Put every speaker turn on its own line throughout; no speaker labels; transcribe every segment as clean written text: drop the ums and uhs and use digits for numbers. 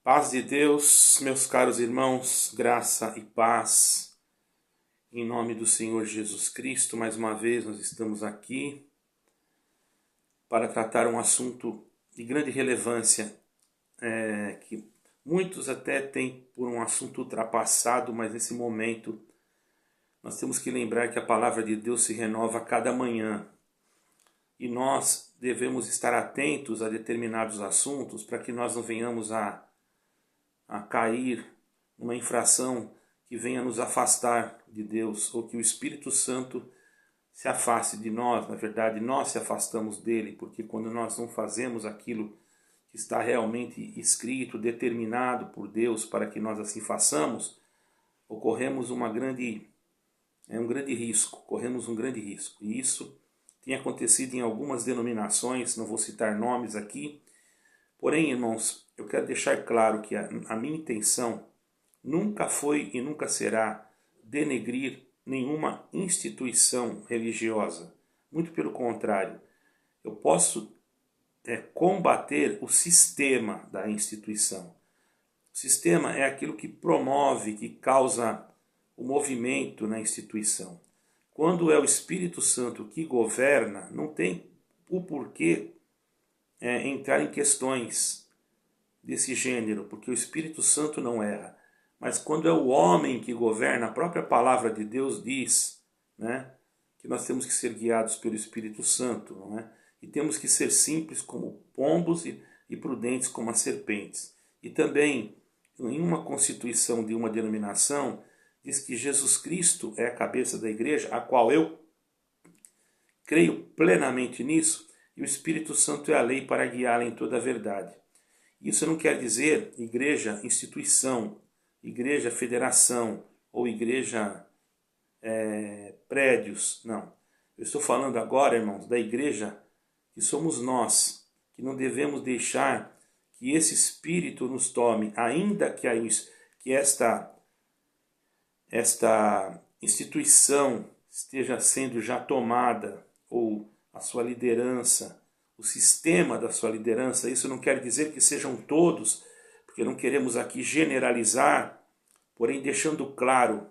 Paz de Deus, meus caros irmãos, graça e paz, em nome do Senhor Jesus Cristo. Mais uma vez nós estamos aqui para tratar um assunto de grande relevância, que muitos até têm por um assunto ultrapassado, mas nesse momento nós temos que lembrar que a palavra de Deus se renova a cada manhã e nós devemos estar atentos a determinados assuntos para que nós não venhamos a cair numa infração que venha nos afastar de Deus, ou que o Espírito Santo se afaste de nós. Na verdade, nós se afastamos dele, porque quando nós não fazemos aquilo que está realmente escrito, determinado por Deus para que nós assim façamos, ocorremos um grande risco, corremos um grande risco. E isso tem acontecido em algumas denominações, não vou citar nomes aqui. Porém, irmãos, eu quero deixar claro que a minha intenção nunca foi e nunca será denegrir nenhuma instituição religiosa. Muito pelo contrário, eu posso combater o sistema da instituição. O sistema é aquilo que promove, que causa o movimento na instituição. Quando é o Espírito Santo que governa, não tem o porquê entrar em questões desse gênero, porque o Espírito Santo não erra. Mas quando é o homem que governa, a própria palavra de Deus diz, que nós temos que ser guiados pelo Espírito Santo, não é? E temos que ser simples como pombos e prudentes como as serpentes. E também, em uma constituição de uma denominação, diz que Jesus Cristo é a cabeça da igreja, a qual eu creio plenamente nisso, e o Espírito Santo é a lei para guiá-la em toda a verdade. Isso não quer dizer igreja, instituição, igreja, federação ou igreja, prédios, não. Eu estou falando agora, irmãos, da igreja que somos nós, que não devemos deixar que esse Espírito nos tome, ainda que esta instituição esteja sendo já tomada, ou a sua liderança, o sistema da sua liderança. Isso não quer dizer que sejam todos, porque não queremos aqui generalizar, porém deixando claro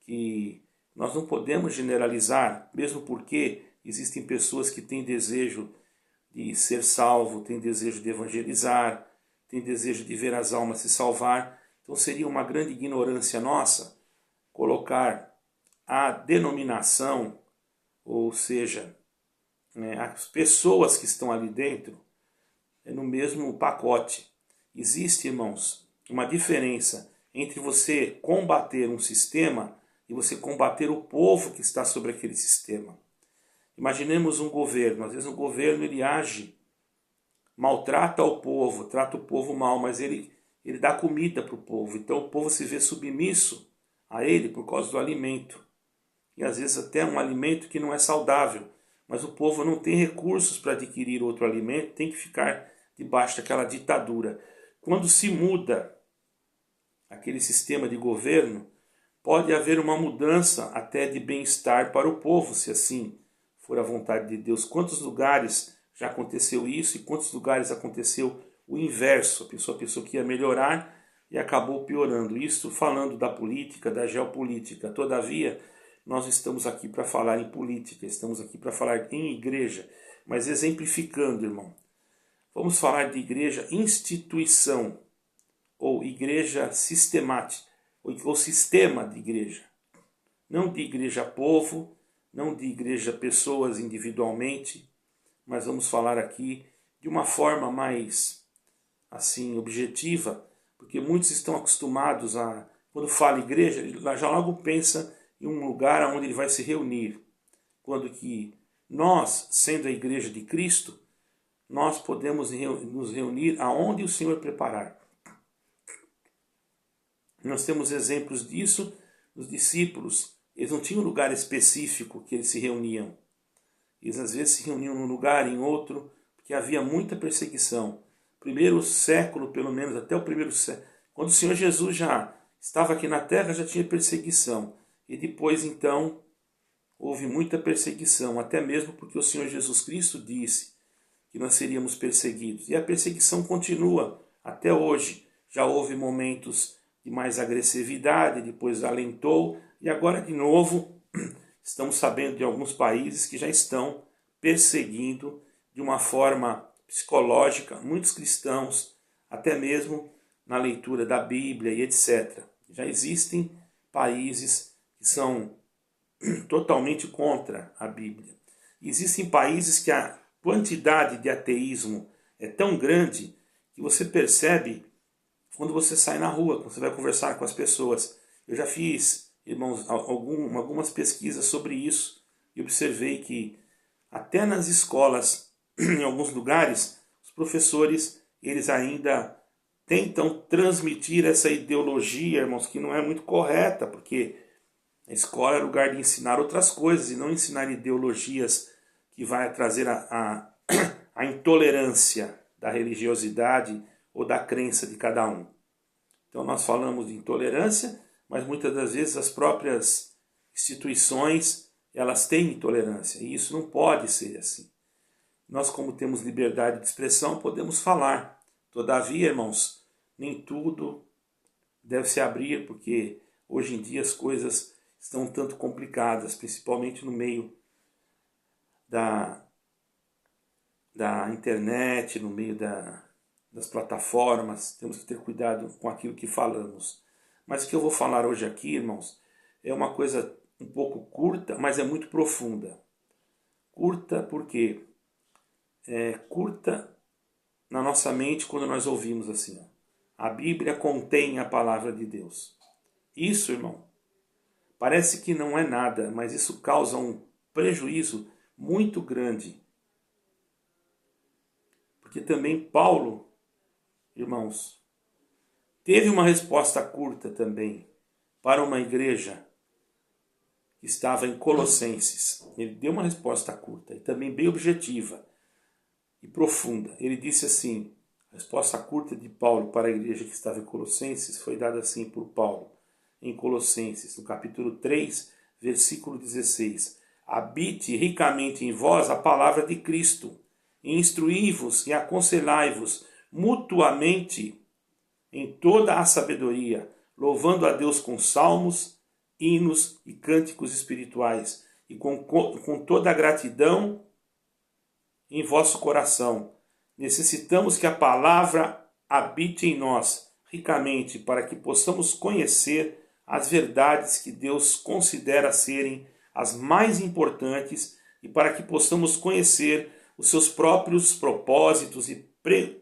que nós não podemos generalizar, mesmo porque existem pessoas que têm desejo de ser salvo, têm desejo de evangelizar, têm desejo de ver as almas se salvar. Então seria uma grande ignorância nossa colocar a denominação, ou seja, as pessoas que estão ali dentro, no mesmo pacote. Existe, irmãos, uma diferença entre você combater um sistema e você combater o povo que está sobre aquele sistema. Imaginemos um governo. Às vezes o governo ele age, maltrata o povo, trata o povo mal, mas ele dá comida para o povo. Então o povo se vê submisso a ele por causa do alimento. E às vezes até um alimento que não é saudável. Mas o povo não tem recursos para adquirir outro alimento, tem que ficar debaixo daquela ditadura. Quando se muda aquele sistema de governo, pode haver uma mudança até de bem-estar para o povo, se assim for a vontade de Deus. Quantos lugares já aconteceu isso e quantos lugares aconteceu o inverso? A pessoa que ia melhorar e acabou piorando. Isso falando da política, da geopolítica. Todavia, nós estamos aqui para falar em política, estamos aqui para falar em igreja, mas exemplificando, irmão. Vamos falar de igreja instituição, ou igreja sistemática, ou sistema de igreja. Não de igreja povo, não de igreja pessoas individualmente, mas vamos falar aqui de uma forma mais, assim, objetiva, porque muitos estão acostumados a, quando fala igreja, ele já logo pensa em um lugar onde ele vai se reunir, quando que nós, sendo a igreja de Cristo, nós podemos nos reunir aonde o Senhor preparar. Nós temos exemplos disso nos discípulos. Eles não tinham um lugar específico que eles se reuniam. Eles às vezes se reuniam num lugar, em outro, porque havia muita perseguição. Primeiro século, pelo menos, até o primeiro século, quando o Senhor Jesus já estava aqui na terra, já tinha perseguição. E depois, então, houve muita perseguição, até mesmo porque o Senhor Jesus Cristo disse que nós seríamos perseguidos. E a perseguição continua até hoje. já houve momentos de mais agressividade, depois alentou, e agora de novo estamos sabendo de alguns países que já estão perseguindo de uma forma psicológica muitos cristãos, até mesmo na leitura da Bíblia e etc. Já existem países que são totalmente contra a Bíblia. Existem países que a quantidade de ateísmo é tão grande que você percebe quando você sai na rua, quando você vai conversar com as pessoas. Eu já fiz, irmãos, algumas pesquisas sobre isso e observei que até nas escolas, em alguns lugares, os professores eles ainda tentam transmitir essa ideologia, irmãos, que não é muito correta, porque a escola é lugar de ensinar outras coisas e não ensinar ideologias que vai trazer a intolerância da religiosidade ou da crença de cada um. Então nós falamos de intolerância, mas muitas das vezes as próprias instituições elas têm intolerância e isso não pode ser assim. Nós, como temos liberdade de expressão, podemos falar. Todavia, irmãos, nem tudo deve se abrir, porque hoje em dia as coisas estão um tanto complicadas, principalmente no meio da internet, no meio das plataformas. Temos que ter cuidado com aquilo que falamos. Mas o que eu vou falar hoje aqui, irmãos, é uma coisa um pouco curta, mas é muito profunda. Curta porque é curta na nossa mente quando nós ouvimos assim, ó, a Bíblia contém a palavra de Deus. Isso, irmão, parece que não é nada, mas isso causa um prejuízo muito grande. Porque também Paulo, irmãos, teve uma resposta curta também para uma igreja que estava em Colossenses. Ele deu uma resposta curta e também bem objetiva e profunda. Ele disse assim, a resposta curta de Paulo para a igreja que estava em Colossenses foi dada assim por Paulo, em Colossenses, no capítulo 3, versículo 16. Habite ricamente em vós a palavra de Cristo, e instruí-vos e aconselhai-vos mutuamente em toda a sabedoria, louvando a Deus com salmos, hinos e cânticos espirituais, e com toda a gratidão em vosso coração. Necessitamos que a palavra habite em nós ricamente, para que possamos conhecer as verdades que Deus considera serem as mais importantes e para que possamos conhecer os seus próprios propósitos e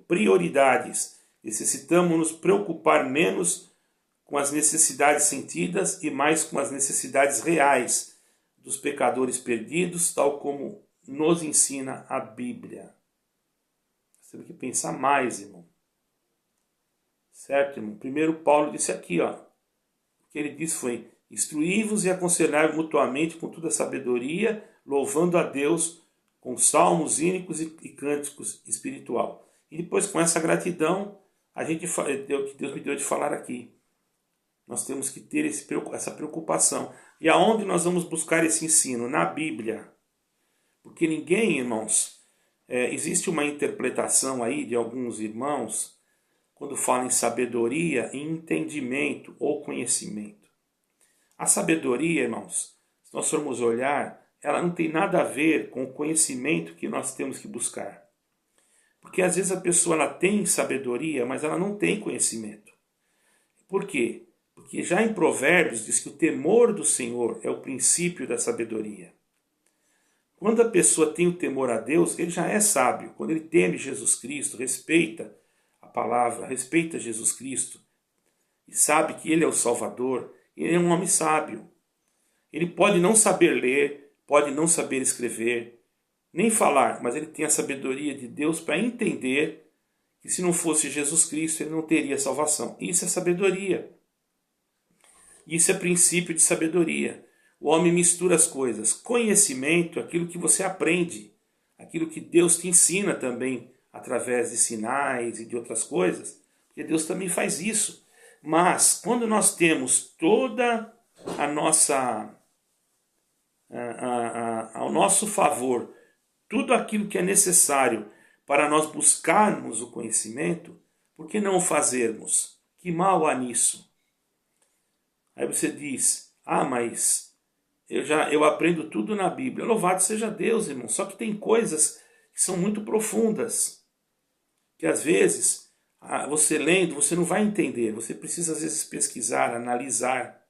prioridades. Necessitamos nos preocupar menos com as necessidades sentidas e mais com as necessidades reais dos pecadores perdidos, tal como nos ensina a Bíblia. Você tem que pensar mais, irmão. Certo, irmão? Primeiro Paulo disse aqui, ó. O que ele disse foi, instruí-vos e aconselhai mutuamente com toda a sabedoria, louvando a Deus com salmos, hínicos e cânticos espiritual. E depois, com essa gratidão, a gente é o que Deus me deu de falar aqui. Nós temos que ter essa preocupação. E aonde nós vamos buscar esse ensino? Na Bíblia. Porque ninguém, irmãos, existe uma interpretação aí de alguns irmãos quando falam em sabedoria, em entendimento ou conhecimento. A sabedoria, irmãos, se nós formos olhar, ela não tem nada a ver com o conhecimento que nós temos que buscar. Porque às vezes a pessoa ela tem sabedoria, mas ela não tem conhecimento. Por quê? Porque já em Provérbios diz que o temor do Senhor é o princípio da sabedoria. Quando a pessoa tem o temor a Deus, ele já é sábio. Quando ele teme Jesus Cristo, respeita a palavra, respeita Jesus Cristo e sabe que ele é o Salvador, ele é um homem sábio. Ele pode não saber ler, pode não saber escrever, nem falar, mas ele tem a sabedoria de Deus para entender que se não fosse Jesus Cristo, ele não teria salvação. Isso é sabedoria. Isso é princípio de sabedoria. O homem mistura as coisas. Conhecimento, aquilo que você aprende, aquilo que Deus te ensina também, através de sinais e de outras coisas, porque Deus também faz isso. Mas, quando nós temos toda a nossa, ao nosso favor, tudo aquilo que é necessário para nós buscarmos o conhecimento, por que não o fazermos? Que mal há nisso? Aí você diz, mas eu aprendo tudo na Bíblia. Louvado seja Deus, irmão. Só que tem coisas que são muito profundas, que às vezes, você lendo, você não vai entender. Você precisa às vezes pesquisar, analisar.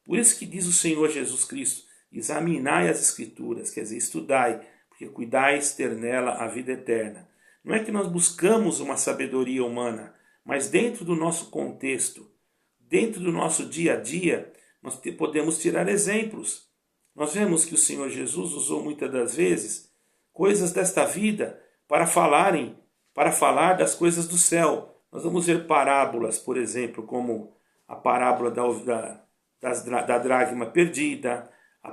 Por isso que diz o Senhor Jesus Cristo, examinai as Escrituras, quer dizer, estudai, porque cuidais ter nela a vida eterna. Não é que nós buscamos uma sabedoria humana, mas dentro do nosso contexto, dentro do nosso dia a dia, nós podemos tirar exemplos. Nós vemos que o Senhor Jesus usou muitas das vezes coisas desta vida para falar das coisas do céu. Nós vamos ver parábolas, por exemplo, como a parábola da dracma perdida, a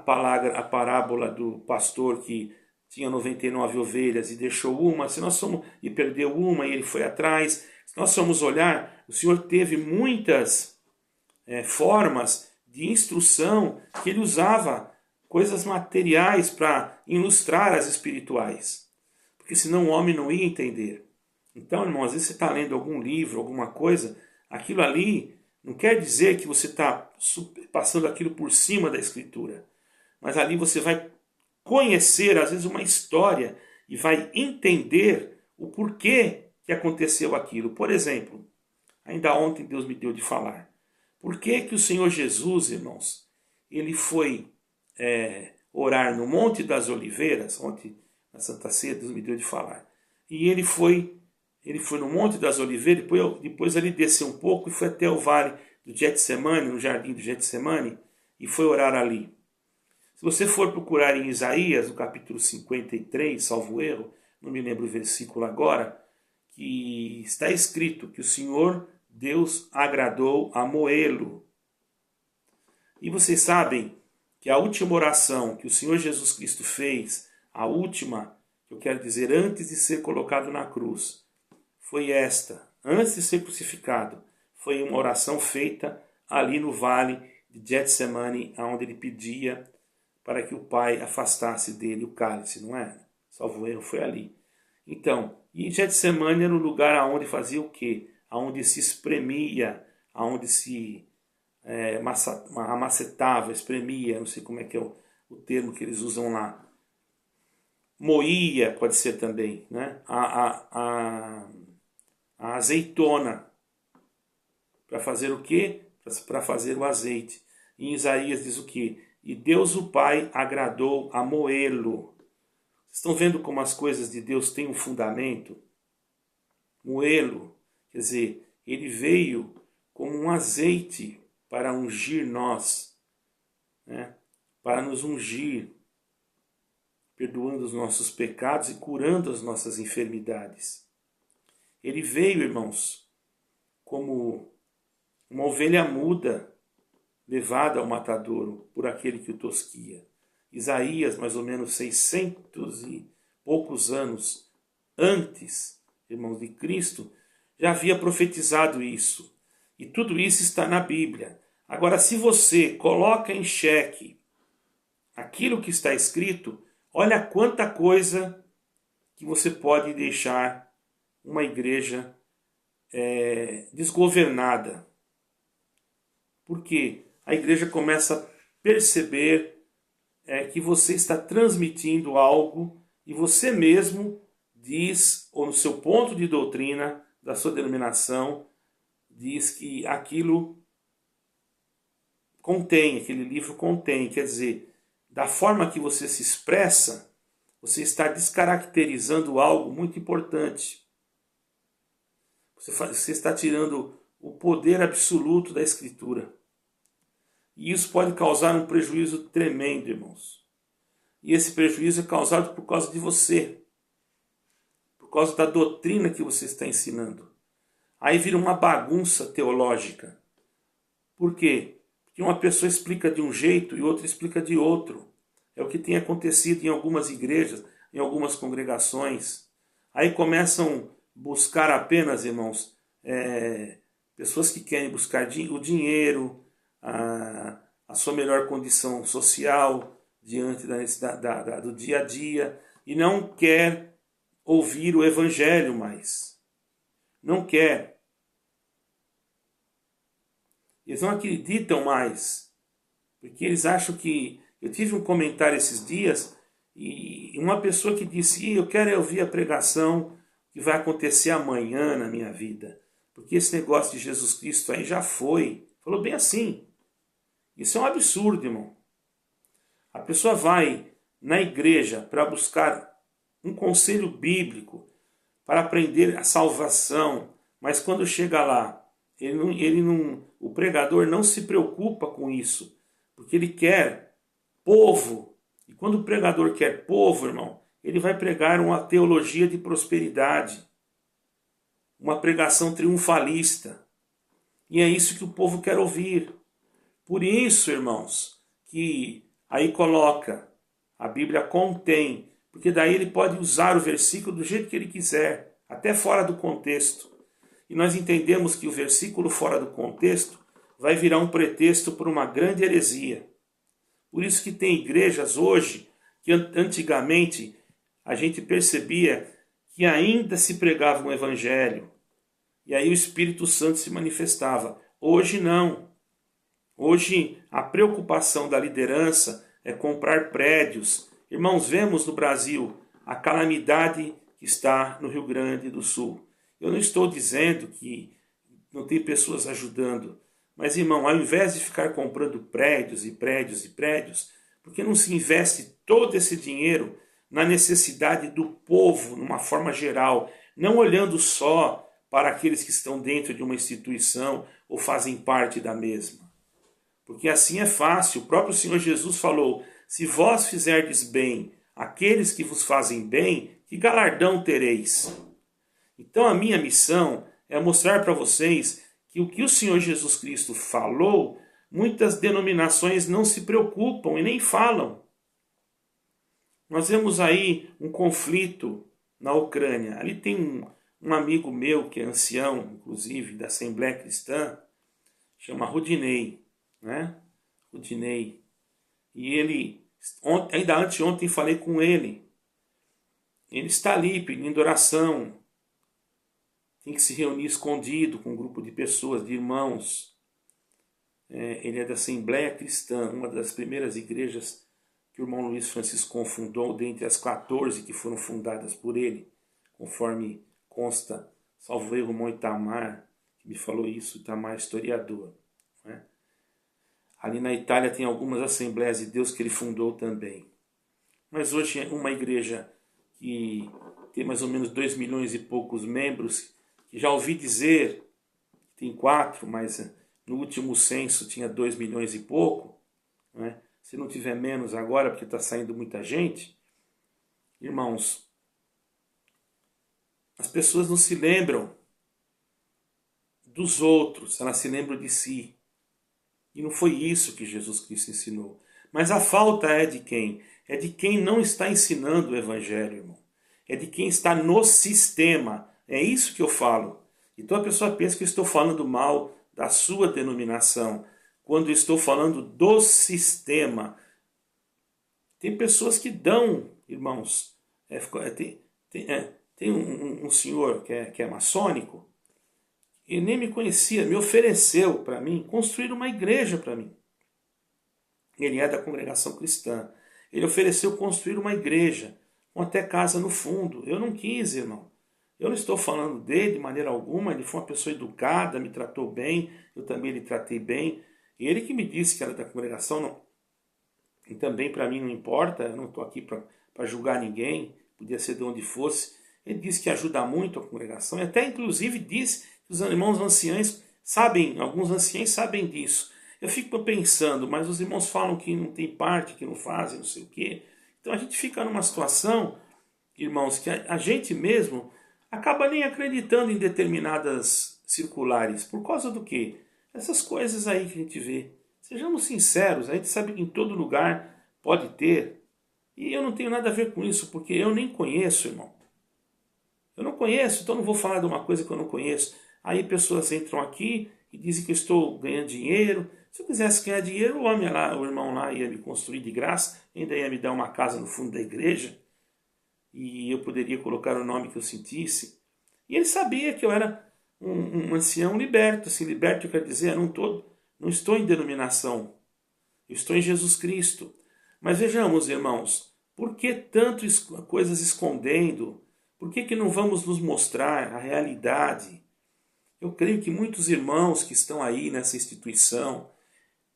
parábola do pastor que tinha 99 ovelhas e deixou uma, e perdeu uma e ele foi atrás. Se nós formos olhar, o Senhor teve muitas formas de instrução que ele usava, coisas materiais para ilustrar as espirituais, porque senão o homem não ia entender. Então, irmão, às vezes você está lendo algum livro, alguma coisa, aquilo ali não quer dizer que você está passando aquilo por cima da Escritura, mas ali você vai conhecer, às vezes, uma história e vai entender o porquê que aconteceu aquilo. Por exemplo, ainda ontem Deus me deu de falar. Por que que o Senhor Jesus, irmãos, ele foi orar no Monte das Oliveiras? Ontem, na Santa Ceia, Deus me deu de falar. E ele foi no Monte das Oliveiras, depois ele desceu um pouco e foi até o vale do Getsemane, no jardim do Getsemane, e foi orar ali. Se você for procurar em Isaías, no capítulo 53, salvo erro, não me lembro o versículo agora, que está escrito que o Senhor Deus agradou a moê-lo. E vocês sabem que a última oração que o Senhor Jesus Cristo fez, a última, eu quero dizer, antes de ser colocado na cruz, foi esta, antes de ser crucificado, foi uma oração feita ali no vale de Getsemane, onde ele pedia para que o Pai afastasse dele o cálice, não é? Salvo erro, foi ali. Então, e Getsemane era o lugar aonde fazia o quê? Aonde se espremia, aonde se amacetava, espremia, não sei como é que é o termo que eles usam lá. Moía, pode ser também, né? A azeitona. Para fazer o quê? Para fazer o azeite. Em Isaías diz o quê? E Deus o Pai agradou a moê-lo. Vocês estão vendo como as coisas de Deus têm um fundamento? Moê-lo, quer dizer, ele veio como um azeite para ungir nós, né? Para nos ungir, perdoando os nossos pecados e curando as nossas enfermidades. Ele veio, irmãos, como uma ovelha muda, levada ao matadouro por aquele que o tosquia. Isaías, mais ou menos 600 e poucos anos antes, irmãos, de Cristo, já havia profetizado isso. E tudo isso está na Bíblia. Agora, se você coloca em xeque aquilo que está escrito, olha quanta coisa que você pode deixar uma igreja desgovernada. Porque a igreja começa a perceber que você está transmitindo algo e você mesmo diz, ou no seu ponto de doutrina, da sua denominação, diz que aquilo contém, aquele livro contém, quer dizer, da forma que você se expressa, você está descaracterizando algo muito importante. Você está tirando o poder absoluto da Escritura. E isso pode causar um prejuízo tremendo, irmãos. E esse prejuízo é causado por causa de você. Por causa da doutrina que você está ensinando. Aí vira uma bagunça teológica. Por quê? Porque uma pessoa explica de um jeito e outra explica de outro. É o que tem acontecido em algumas igrejas, em algumas congregações. Aí começam a buscar apenas, irmãos, pessoas que querem buscar o dinheiro, a sua melhor condição social diante do dia a dia, e não quer ouvir o evangelho mais. Não quer. Eles não acreditam mais, porque eles acham que... Eu tive um comentário esses dias, e uma pessoa que disse, eu quero ouvir a pregação que vai acontecer amanhã na minha vida, porque esse negócio de Jesus Cristo aí já foi. Falou bem assim. Isso é um absurdo, irmão. A pessoa vai na igreja para buscar um conselho bíblico, para aprender a salvação, mas quando chega lá, o pregador não se preocupa com isso, porque ele quer povo. E quando o pregador quer povo, irmão, ele vai pregar uma teologia de prosperidade, uma pregação triunfalista. E é isso que o povo quer ouvir. Por isso, irmãos, que aí coloca, a Bíblia contém, porque daí ele pode usar o versículo do jeito que ele quiser, até fora do contexto. E nós entendemos que o versículo fora do contexto vai virar um pretexto para uma grande heresia. Por isso que tem igrejas hoje que antigamente a gente percebia que ainda se pregava um evangelho. E aí o Espírito Santo se manifestava. Hoje não. Hoje a preocupação da liderança é comprar prédios. Irmãos, vemos no Brasil a calamidade que está no Rio Grande do Sul. Eu não estou dizendo que não tem pessoas ajudando. Mas, irmão, ao invés de ficar comprando prédios e prédios e prédios, por que não se investe todo esse dinheiro na necessidade do povo, numa forma geral, não olhando só para aqueles que estão dentro de uma instituição ou fazem parte da mesma? Porque assim é fácil. O próprio Senhor Jesus falou, se vós fizerdes bem àqueles que vos fazem bem, que galardão tereis? Então a minha missão é mostrar para vocês que o que o Senhor Jesus Cristo falou, muitas denominações não se preocupam e nem falam. Nós vemos aí um conflito na Ucrânia. Ali tem um amigo meu que é ancião, inclusive, da Assembleia Cristã, chama Rudinei, né? Rudinei. E ele, ainda anteontem falei com ele. Ele está ali pedindo oração. Tem que se reunir escondido com um grupo de pessoas, de irmãos. Ele é da Assembleia Cristã, uma das primeiras igrejas que o irmão Luiz Francisco fundou, dentre as 14 que foram fundadas por ele, conforme consta, salvo erro, o irmão Itamar, que me falou isso, Itamar, historiador. Né? Ali na Itália tem algumas Assembleias de Deus que ele fundou também. Mas hoje é uma igreja que tem mais ou menos 2 milhões e poucos membros, que já ouvi dizer, tem 4, mas no último censo tinha 2 milhões e pouco, né? Se não tiver menos agora, porque está saindo muita gente. Irmãos, as pessoas não se lembram dos outros, elas se lembram de si. E não foi isso que Jesus Cristo ensinou. Mas a falta é de quem? É de quem não está ensinando o Evangelho, irmão. É de quem está no sistema. É isso que eu falo. Então a pessoa pensa que eu estou falando mal da sua denominação, quando eu estou falando do sistema. Tem pessoas que dão, irmãos. Tem um senhor que é maçônico, e nem me conhecia, me ofereceu para mim construir uma igreja para mim. Ele é da congregação cristã. Ele ofereceu construir uma igreja, com até casa no fundo. Eu não quis, irmão. Eu não estou falando dele de maneira alguma, ele foi uma pessoa educada, me tratou bem, eu também lhe tratei bem. Ele que me disse que era da congregação, não, e também para mim não importa, eu não estou aqui para julgar ninguém, podia ser de onde fosse. Ele disse que ajuda muito a congregação, e até inclusive disse que os irmãos anciãos sabem, alguns anciãos sabem disso. Eu fico pensando, mas os irmãos falam que não tem parte, que não fazem, não sei o quê. Então a gente fica numa situação, irmãos, que a gente mesmo acaba nem acreditando em determinadas circulares. Por causa do quê? Essas coisas aí que a gente vê. Sejamos sinceros, a gente sabe que em todo lugar pode ter. E eu não tenho nada a ver com isso, porque eu nem conheço, irmão. Eu não conheço, então não vou falar de uma coisa que eu não conheço. Aí pessoas entram aqui e dizem que eu estou ganhando dinheiro. Se eu quisesse ganhar dinheiro, o irmão lá ia me construir de graça, ainda ia me dar uma casa no fundo da igreja, e eu poderia colocar o nome que eu sentisse. E ele sabia que eu era um ancião liberto. Assim, liberto quer dizer, eu não estou Não estou em denominação. Eu estou em Jesus Cristo. Mas vejamos, irmãos, por que tanto coisas escondendo? Por que não vamos nos mostrar a realidade? Eu creio que muitos irmãos que estão aí nessa instituição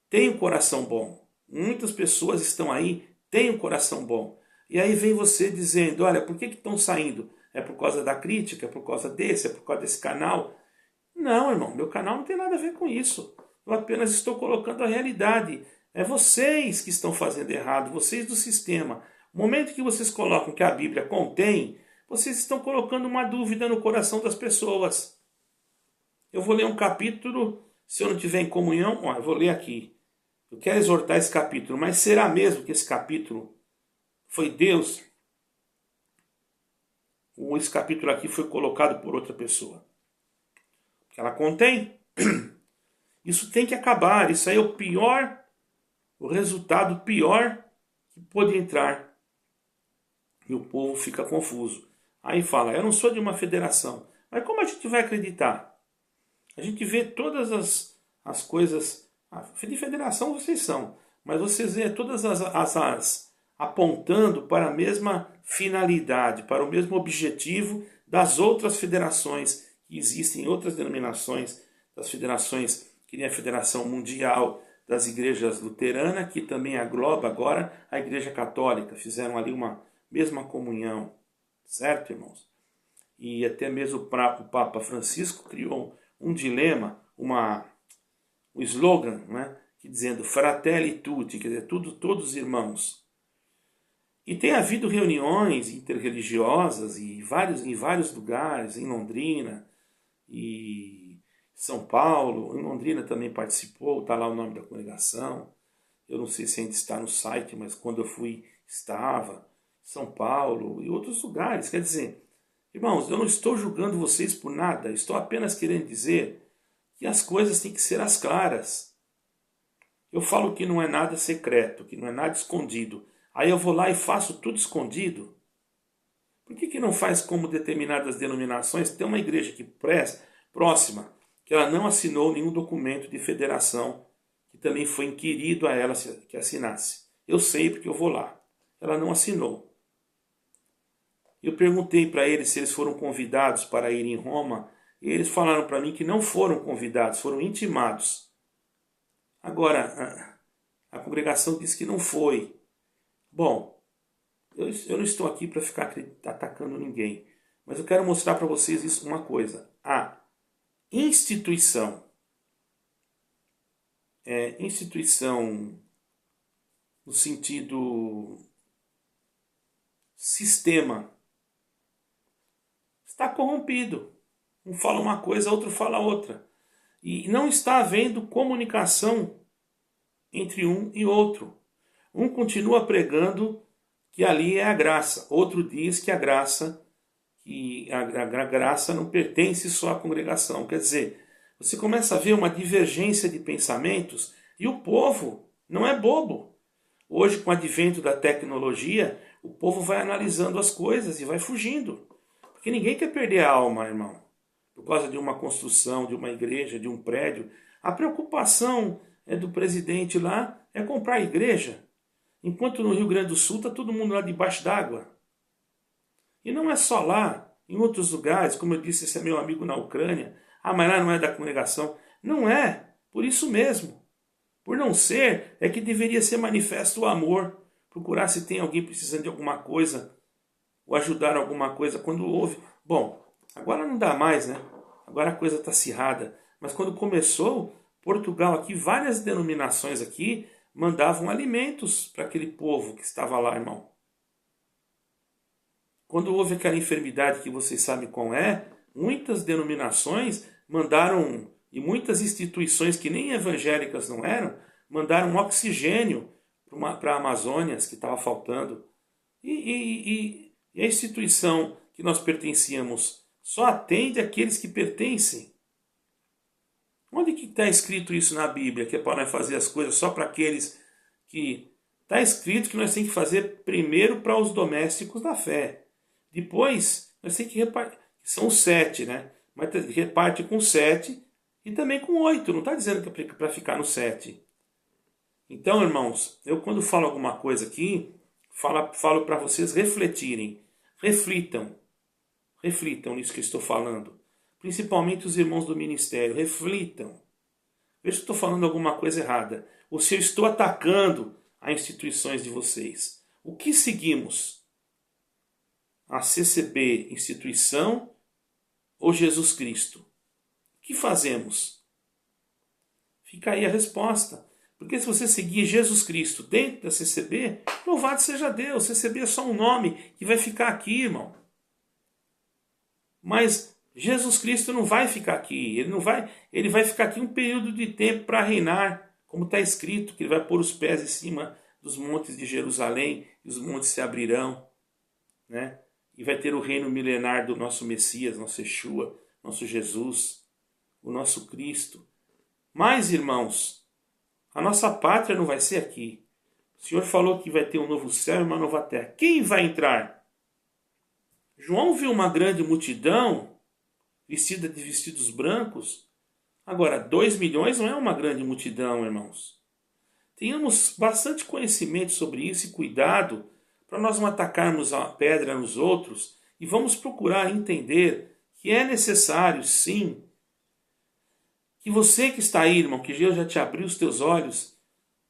têm um coração bom. Muitas pessoas estão aí, têm um coração bom. E aí vem você dizendo, olha, por que estão saindo? É por causa da crítica? É por causa desse? É por causa desse canal? Não, irmão, meu canal não tem nada a ver com isso. Eu apenas estou colocando a realidade. É vocês que estão fazendo errado, vocês do sistema. No momento que vocês colocam que a Bíblia contém, vocês estão colocando uma dúvida no coração das pessoas. Eu vou ler um capítulo, se eu não tiver em comunhão, eu vou ler aqui. Eu quero exortar esse capítulo, mas será mesmo que esse capítulo foi Deus? Ou esse capítulo aqui foi colocado por outra pessoa? Que ela contém. Isso tem que acabar. Isso aí é o pior, o resultado pior que pode entrar. E o povo fica confuso. Aí fala, eu não sou de uma federação. Mas como a gente vai acreditar? A gente vê todas as coisas. De federação vocês são. Mas vocês vê todas as apontando para a mesma finalidade, para o mesmo objetivo das outras federações que existem, outras denominações, das federações, que nem a Federação Mundial das Igrejas Luteranas, que também engloba agora a Igreja Católica. Fizeram ali uma mesma comunhão, certo, irmãos? E até mesmo o Papa Francisco criou um dilema, um slogan, né, que dizendo Fratelli Tutti, quer dizer, todos irmãos. E tem havido reuniões interreligiosas em vários lugares, em Londrina e São Paulo. Em Londrina também participou, está lá o nome da congregação. Eu não sei se ainda está no site, mas quando eu fui estava. São Paulo e outros lugares. Quer dizer, irmãos, eu não estou julgando vocês por nada. Estou apenas querendo dizer que as coisas têm que ser às claras. Eu falo que não é nada secreto, que não é nada escondido. Aí eu vou lá e faço tudo escondido. Por que não faz como determinadas denominações? Tem uma igreja aqui próxima, que ela não assinou nenhum documento de federação, que também foi inquirido a ela que assinasse. Eu sei porque eu vou lá. Ela não assinou. Eu perguntei para eles se eles foram convidados para ir em Roma, e eles falaram para mim que não foram convidados, foram intimados. Agora, a congregação disse que não foi. Bom, eu não estou aqui para ficar atacando ninguém, mas eu quero mostrar para vocês uma coisa. A instituição no sentido sistema, está corrompido. Um fala uma coisa, outro fala outra. E não está havendo comunicação entre um e outro. Um continua pregando que ali é a graça. Outro diz que a graça não pertence só à congregação. Quer dizer, você começa a ver uma divergência de pensamentos e o povo não é bobo. Hoje, com o advento da tecnologia, o povo vai analisando as coisas e vai fugindo. Porque ninguém quer perder a alma, irmão. Por causa de uma construção, de uma igreja, de um prédio. A preocupação do presidente lá é comprar a igreja. Enquanto no Rio Grande do Sul está todo mundo lá debaixo d'água. E não é só lá, em outros lugares, como eu disse, esse é meu amigo na Ucrânia. Mas lá não é da congregação. Não é, por isso mesmo. Por não ser, é que deveria ser manifesto o amor. Procurar se tem alguém precisando de alguma coisa, ou ajudar alguma coisa quando houve. Bom, agora não dá mais, né? Agora a coisa está acirrada. Mas quando começou, Portugal aqui, várias denominações aqui, mandavam alimentos para aquele povo que estava lá, irmão. Quando houve aquela enfermidade que vocês sabem qual é, muitas denominações mandaram, e muitas instituições que nem evangélicas não eram, mandaram oxigênio para a Amazônia, que estava faltando. E a instituição que nós pertencíamos só atende aqueles que pertencem. Onde que está escrito isso na Bíblia, que é para nós fazer as coisas só para aqueles que... Está escrito que nós temos que fazer primeiro para os domésticos da fé. Depois, nós temos que repartir, são os 7, né? Mas reparte com 7 E também com 8, não está dizendo que é para ficar no 7. Então, irmãos, eu quando falo alguma coisa aqui, falo para vocês refletirem. Reflitam nisso que eu estou falando. Principalmente os irmãos do ministério, reflitam. Veja se eu estou falando alguma coisa errada. Ou se eu estou atacando as instituições de vocês. O que seguimos? A CCB, instituição, ou Jesus Cristo? O que fazemos? Fica aí a resposta. Porque se você seguir Jesus Cristo dentro da CCB, louvado seja Deus. CCB é só um nome que vai ficar aqui, irmão. Mas Jesus Cristo não vai ficar aqui. Ele vai ficar aqui um período de tempo para reinar, como está escrito, que ele vai pôr os pés em cima dos montes de Jerusalém e os montes se abrirão, né? E vai ter o reino milenar do nosso Messias, nosso Yeshua, nosso Jesus, o nosso Cristo. Mas, irmãos, a nossa pátria não vai ser aqui. O Senhor falou que vai ter um novo céu e uma nova terra. Quem vai entrar? João viu uma grande multidão vestida de vestidos brancos. Agora, 2 milhões não é uma grande multidão, irmãos. Tenhamos bastante conhecimento sobre isso e cuidado para nós não atacarmos a pedra nos outros e vamos procurar entender que é necessário, sim, que você que está aí, irmão, que Deus já te abriu os teus olhos,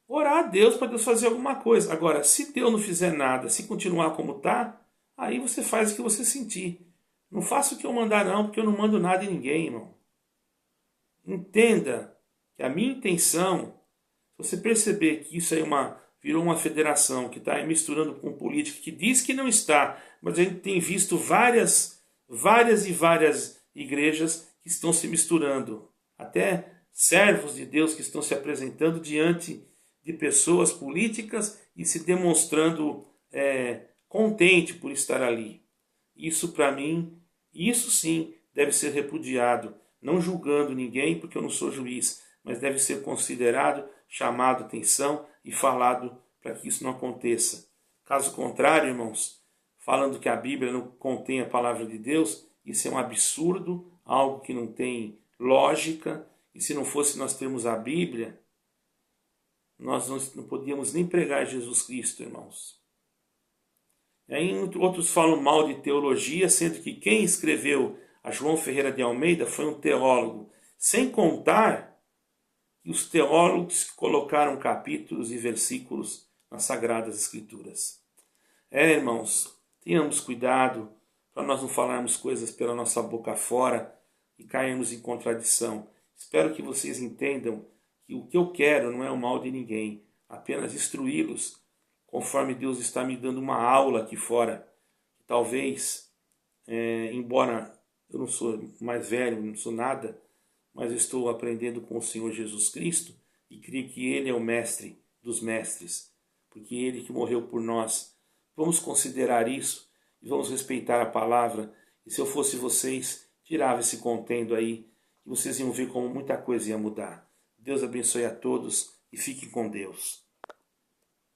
orar a Deus para Deus fazer alguma coisa. Agora, se Deus não fizer nada, se continuar como está, aí você faz o que você sentir. Não faça o que eu mandar não, porque eu não mando nada em ninguém, irmão. Entenda que a minha intenção, se você perceber que isso aí virou uma federação que está misturando com política, que diz que não está, mas a gente tem visto várias igrejas que estão se misturando. Até servos de Deus que estão se apresentando diante de pessoas políticas e se demonstrando contente por estar ali. Isso para mim, isso sim deve ser repudiado, não julgando ninguém porque eu não sou juiz, mas deve ser considerado, chamado atenção e falado para que isso não aconteça. Caso contrário, irmãos, falando que a Bíblia não contém a palavra de Deus, isso é um absurdo, algo que não tem lógica, e se não fosse nós termos a Bíblia, nós não podíamos nem pregar Jesus Cristo, irmãos. E aí outros falam mal de teologia, sendo que quem escreveu a João Ferreira de Almeida foi um teólogo, sem contar que os teólogos colocaram capítulos e versículos nas Sagradas Escrituras. Irmãos, tenhamos cuidado para nós não falarmos coisas pela nossa boca fora e cairmos em contradição. Espero que vocês entendam que o que eu quero não é o mal de ninguém, apenas instruí-los, conforme Deus está me dando uma aula aqui fora. Talvez, embora eu não sou mais velho, não sou nada, mas eu estou aprendendo com o Senhor Jesus Cristo e creio que Ele é o mestre dos mestres, porque Ele que morreu por nós. Vamos considerar isso e vamos respeitar a palavra. E se eu fosse vocês, tirava esse contendo aí, que vocês iam ver como muita coisa ia mudar. Deus abençoe a todos e fiquem com Deus.